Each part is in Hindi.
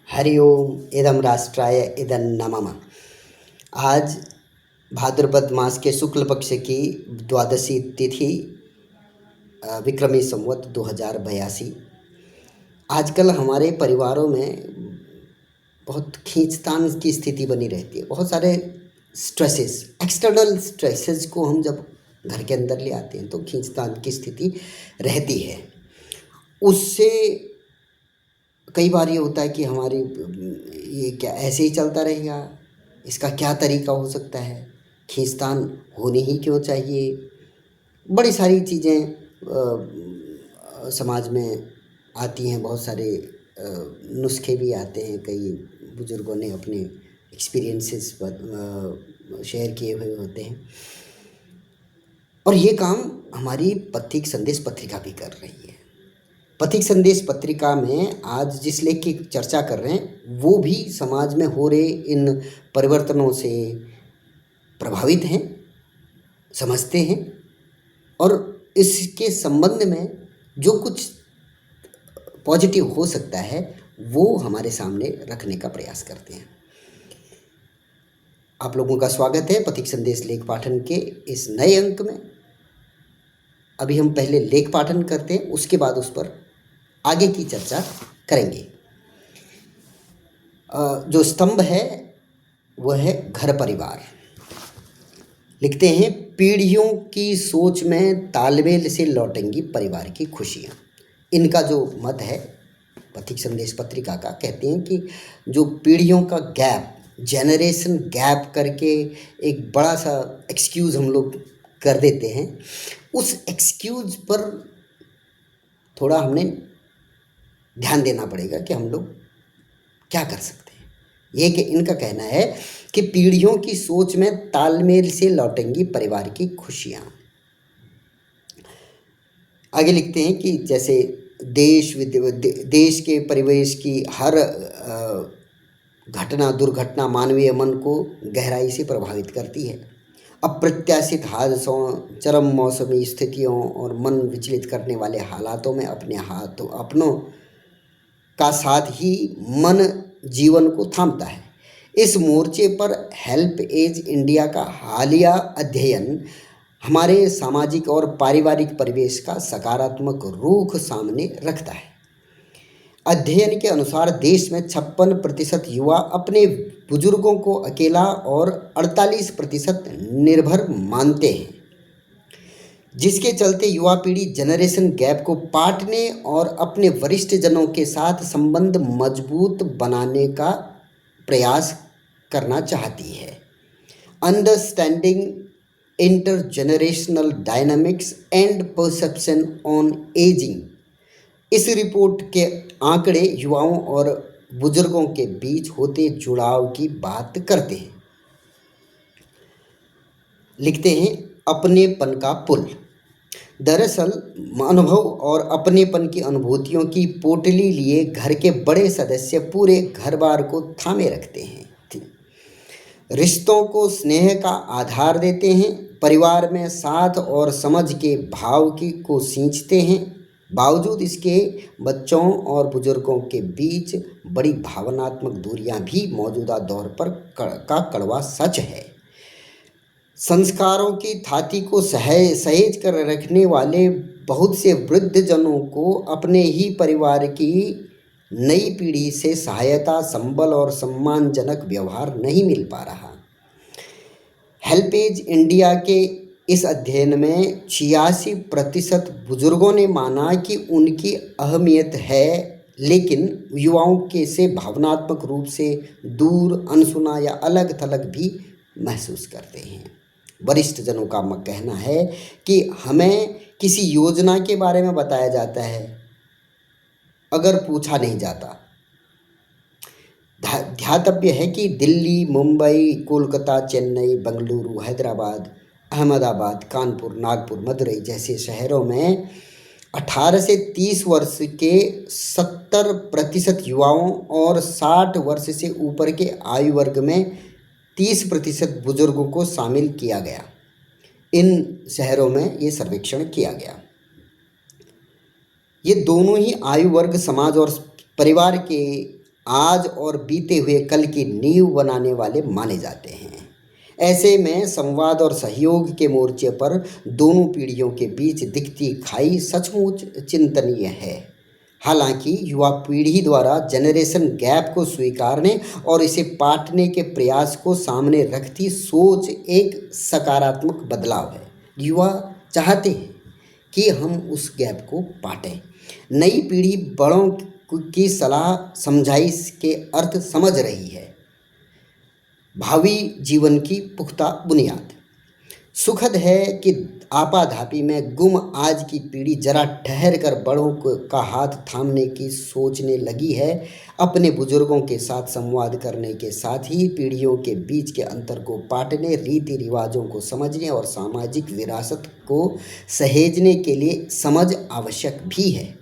हरि ओम इदं राष्ट्राय इदं नमः। आज भाद्रपद मास के शुक्ल पक्ष की द्वादशी तिथि विक्रमी संवत 2082। आजकल हमारे परिवारों में बहुत खींचतान की स्थिति बनी रहती है। बहुत सारे स्ट्रेसेस, एक्सटर्नल स्ट्रेसेस को हम जब घर के अंदर ले आते हैं तो खींचतान की स्थिति रहती है। उससे कई बार ये होता है कि हमारी ये क्या ऐसे ही चलता रहेगा, इसका क्या तरीका हो सकता है, खींचतान होनी ही क्यों चाहिए। बड़ी सारी चीज़ें समाज में आती हैं, बहुत सारे नुस्खे भी आते हैं। कई बुज़ुर्गों ने अपने एक्सपीरियंसेस शेयर किए हुए होते हैं और ये काम हमारी पथिक संदेश पत्रिका भी कर रही है। पथिक संदेश पत्रिका में आज जिस लेख की चर्चा कर रहे हैं वो भी समाज में हो रहे इन परिवर्तनों से प्रभावित हैं, समझते हैं और इसके संबंध में जो कुछ पॉजिटिव हो सकता है वो हमारे सामने रखने का प्रयास करते हैं। आप लोगों का स्वागत है पथिक संदेश लेख पाठन के इस नए अंक में। अभी हम पहले लेख पाठन करते हैं, उसके बाद उस पर आगे की चर्चा करेंगे। जो स्तंभ है वह है घर परिवार। लिखते हैं, पीढ़ियों की सोच में तालमेल से लौटेंगी परिवार की खुशियाँ। इनका जो मत है पथिक संदेश पत्रिका का, कहते हैं कि जो पीढ़ियों का गैप, जेनरेशन गैप करके एक बड़ा सा एक्सक्यूज़ हम लोग कर देते हैं, उस एक्सक्यूज़ पर थोड़ा हमने ध्यान देना पड़ेगा कि हम लोग क्या कर सकते हैं। ये कि इनका कहना है कि पीढ़ियों की सोच में तालमेल से लौटेंगी परिवार की खुशियाँ। आगे लिखते हैं कि जैसे देश के परिवेश की हर घटना दुर्घटना मानवीय मन को गहराई से प्रभावित करती है। अप्रत्याशित हादसों, चरम मौसमी स्थितियों और मन विचलित करने वाले हालातों में अपनों का साथ ही मन जीवन को थामता है। इस मोर्चे पर हेल्प एज इंडिया का हालिया अध्ययन हमारे सामाजिक और पारिवारिक परिवेश का सकारात्मक रुख सामने रखता है। अध्ययन के अनुसार देश में 56% युवा अपने बुजुर्गों को अकेला और 48% निर्भर मानते हैं, जिसके चलते युवा पीढ़ी जनरेशन गैप को पाटने और अपने वरिष्ठ जनों के साथ संबंध मजबूत बनाने का प्रयास करना चाहती है। Understanding intergenerational dynamics and perception on ageing, इस रिपोर्ट के आंकड़े युवाओं और बुजुर्गों के बीच होते जुड़ाव की बात करते हैं। लिखते हैं, अपनेपन का पुल। दरअसल अनुभव और अपनेपन की अनुभूतियों की पोटली लिए घर के बड़े सदस्य पूरे घर बार को थामे रखते हैं, रिश्तों को स्नेह का आधार देते हैं, परिवार में साथ और समझ के भाव को सींचते हैं। बावजूद इसके बच्चों और बुजुर्गों के बीच बड़ी भावनात्मक दूरियां भी मौजूदा दौर पर का कड़वा सच है। संस्कारों की थाती को सहेज कर रखने वाले बहुत से वृद्ध जनों को अपने ही परिवार की नई पीढ़ी से सहायता, संबल और सम्मानजनक व्यवहार नहीं मिल पा रहा। हेल्पेज इंडिया के इस अध्ययन में 86% बुजुर्गों ने माना कि उनकी अहमियत है, लेकिन युवाओं के से भावनात्मक रूप से दूर, अनसुना या अलग थलग भी महसूस करते हैं। वरिष्ठ जनों का कहना है कि हमें किसी योजना के बारे में बताया जाता है, अगर पूछा नहीं जाता। ध्यातव्य है कि दिल्ली, मुंबई, कोलकाता, चेन्नई, बेंगलुरु, हैदराबाद, अहमदाबाद, कानपुर, नागपुर, मदुरई जैसे शहरों में 18 से 30 वर्ष के 70% युवाओं और 60 वर्ष से ऊपर के आयु वर्ग में 30% बुजुर्गों को शामिल किया गया। इन शहरों में ये सर्वेक्षण किया गया। ये दोनों ही आयु वर्ग समाज और परिवार के आज और बीते हुए कल की नींव बनाने वाले माने जाते हैं। ऐसे में संवाद और सहयोग के मोर्चे पर दोनों पीढ़ियों के बीच दिखती खाई सचमुच चिंतनीय है। हालांकि युवा पीढ़ी द्वारा जनरेशन गैप को स्वीकारने और इसे पाटने के प्रयास को सामने रखती सोच एक सकारात्मक बदलाव है। युवा चाहते हैं कि हम उस गैप को पाटें। नई पीढ़ी बड़ों की सलाह समझाइश के अर्थ समझ रही है। भावी जीवन की पुख्ता बुनियाद। सुखद है कि आपाधापी में गुम आज की पीढ़ी जरा ठहर कर बड़ों का हाथ थामने की सोचने लगी है। अपने बुजुर्गों के साथ संवाद करने के साथ ही पीढ़ियों के बीच के अंतर को पाटने, रीति रिवाजों को समझने और सामाजिक विरासत को सहेजने के लिए समझ आवश्यक भी है।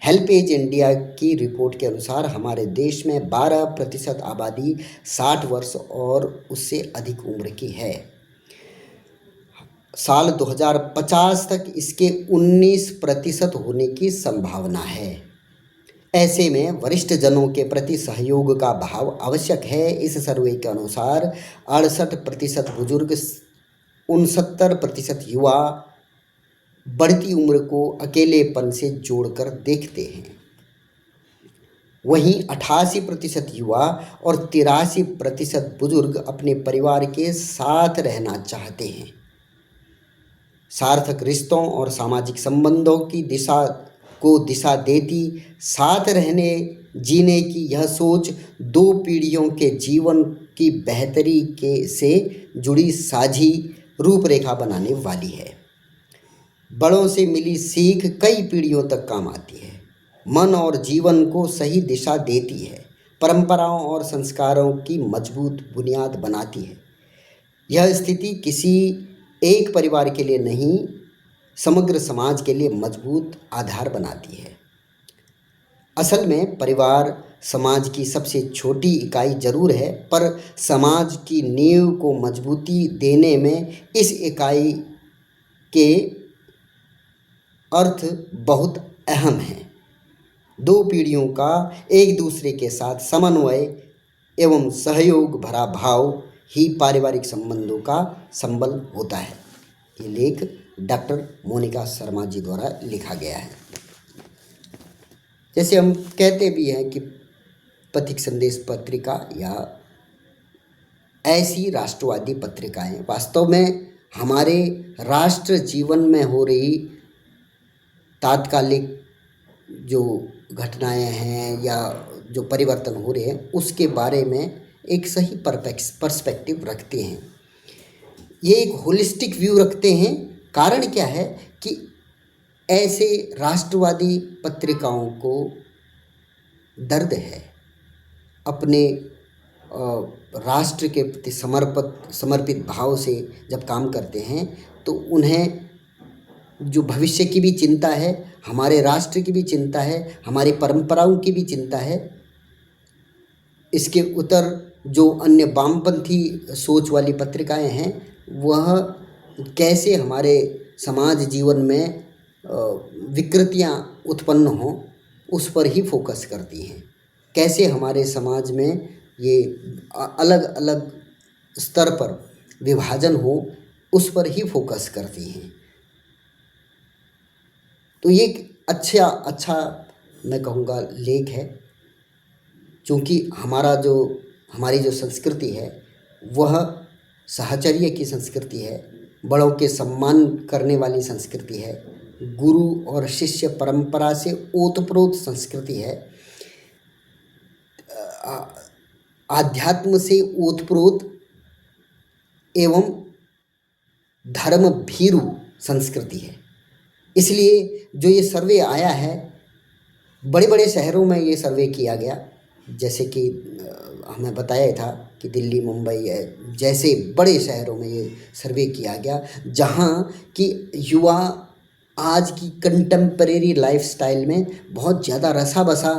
हेल्पेज इंडिया की रिपोर्ट के अनुसार हमारे देश में 12% आबादी 60 वर्ष और उससे अधिक उम्र की है। साल 2050 तक इसके 19% होने की संभावना है। ऐसे में वरिष्ठ जनों के प्रति सहयोग का भाव आवश्यक है। इस सर्वे के अनुसार 68% बुजुर्ग, 69% युवा बढ़ती उम्र को अकेलेपन से जोड़कर देखते हैं। वहीं 88% युवा और 83% बुजुर्ग अपने परिवार के साथ रहना चाहते हैं। सार्थक रिश्तों और सामाजिक संबंधों की दिशा देती साथ रहने जीने की यह सोच दो पीढ़ियों के जीवन की बेहतरी से जुड़ी साझी रूपरेखा बनाने वाली है। बड़ों से मिली सीख कई पीढ़ियों तक काम आती है, मन और जीवन को सही दिशा देती है, परंपराओं और संस्कारों की मजबूत बुनियाद बनाती है। यह स्थिति किसी एक परिवार के लिए नहीं, समग्र समाज के लिए मजबूत आधार बनाती है। असल में परिवार समाज की सबसे छोटी इकाई जरूर है, पर समाज की नींव को मजबूती देने में इस इकाई के अर्थ बहुत अहम है। दो पीढ़ियों का एक दूसरे के साथ समन्वय एवं सहयोग भरा भाव ही पारिवारिक संबंधों का संबल होता है। ये लेख डॉक्टर मोनिका शर्मा जी द्वारा लिखा गया है। जैसे हम कहते भी हैं कि पथिक संदेश पत्रिका या ऐसी राष्ट्रवादी पत्रिकाएं वास्तव में हमारे राष्ट्र जीवन में हो रही तात्कालिक जो घटनाएं हैं या जो परिवर्तन हो रहे हैं उसके बारे में एक सही पर्सपेक्टिव रखते हैं। ये एक होलिस्टिक व्यू रखते हैं। कारण क्या है कि ऐसे राष्ट्रवादी पत्रिकाओं को दर्द है, अपने राष्ट्र के प्रति समर्पित भाव से जब काम करते हैं तो उन्हें जो भविष्य की भी चिंता है, हमारे राष्ट्र की भी चिंता है, हमारी परंपराओं की भी चिंता है। इसके उत्तर जो अन्य वामपंथी सोच वाली पत्रिकाएं हैं वह कैसे हमारे समाज जीवन में विकृतियां उत्पन्न हों उस पर ही फोकस करती हैं। कैसे हमारे समाज में ये अलग अलग स्तर पर विभाजन हो उस पर ही फोकस करती हैं। तो ये एक अच्छा मैं कहूँगा लेख है, क्योंकि हमारी जो संस्कृति है वह साहचर्य की संस्कृति है, बड़ों के सम्मान करने वाली संस्कृति है, गुरु और शिष्य परंपरा से ओतप्रोत संस्कृति है, आध्यात्म से ओतप्रोत एवं धर्म भीरु संस्कृति है। इसलिए जो ये सर्वे आया है, बड़े बड़े शहरों में ये सर्वे किया गया, जैसे कि हमें बताया था कि दिल्ली, मुंबई जैसे बड़े शहरों में ये सर्वे किया गया, जहाँ कि युवा आज की कंटेम्परेरी लाइफस्टाइल में बहुत ज़्यादा रसा बसा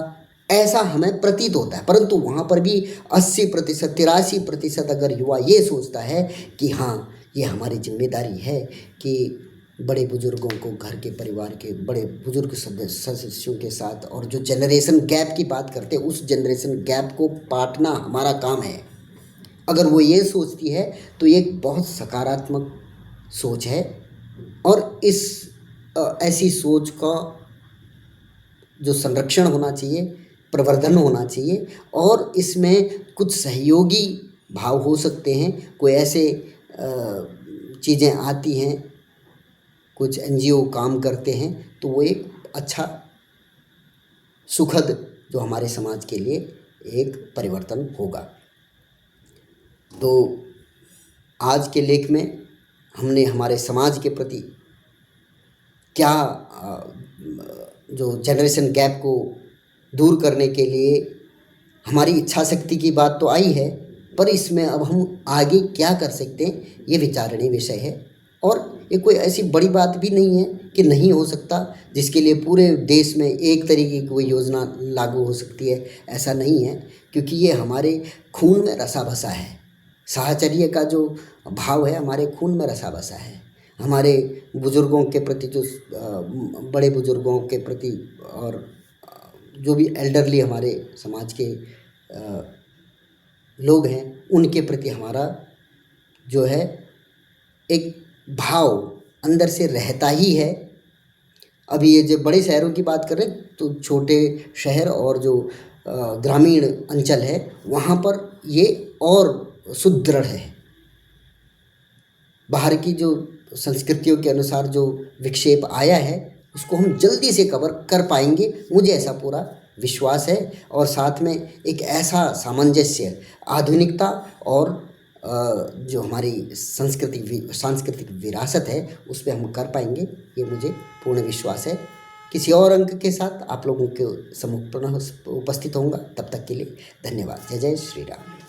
ऐसा हमें प्रतीत होता है। परंतु वहाँ पर भी 80%, 83% अगर युवा ये सोचता है कि हाँ, ये हमारी जिम्मेदारी है कि बड़े बुजुर्गों को घर के परिवार के बड़े बुजुर्ग सदस्यों के साथ, और जो जनरेशन गैप की बात करते हैं उस जनरेशन गैप को पाटना हमारा काम है। अगर वो ये सोचती है तो ये एक बहुत सकारात्मक सोच है, और इस ऐसी सोच का जो संरक्षण होना चाहिए, प्रवर्धन होना चाहिए, और इसमें कुछ सहयोगी भाव हो सकते हैं। कोई ऐसे चीज़ें आती हैं, कुछ एनजीओ काम करते हैं, तो वो एक अच्छा सुखद जो हमारे समाज के लिए एक परिवर्तन होगा। तो आज के लेख में हमने हमारे समाज के प्रति क्या जो जनरेशन गैप को दूर करने के लिए हमारी इच्छा शक्ति की बात तो आई है, पर इसमें अब हम आगे क्या कर सकते हैं ये विचारणीय विषय है। और ये कोई ऐसी बड़ी बात भी नहीं है कि नहीं हो सकता, जिसके लिए पूरे देश में एक तरीके की कोई योजना लागू हो सकती है, ऐसा नहीं है। क्योंकि ये हमारे खून में रसा बसा है। साहचर्य का जो भाव है हमारे खून में रसा बसा है। हमारे बुज़ुर्गों के प्रति, जो बड़े बुज़ुर्गों के प्रति, और जो भी एल्डरली हमारे समाज के लोग हैं, उनके प्रति हमारा जो है एक भाव अंदर से रहता ही है। अभी ये जो बड़े शहरों की बात करें तो छोटे शहर और जो ग्रामीण अंचल है वहाँ पर ये और सुदृढ़ है। बाहर की जो संस्कृतियों के अनुसार जो विक्षेप आया है उसको हम जल्दी से कवर कर पाएंगे, मुझे ऐसा पूरा विश्वास है। और साथ में एक ऐसा सामंजस्य आधुनिकता और जो हमारी सांस्कृतिक विरासत है उस पर हम कर पाएंगे, ये मुझे पूर्ण विश्वास है। किसी और अंक के साथ आप लोगों के सम्मुख पुनः उपस्थित होऊंगा। तब तक के लिए धन्यवाद। जय जय श्री राम।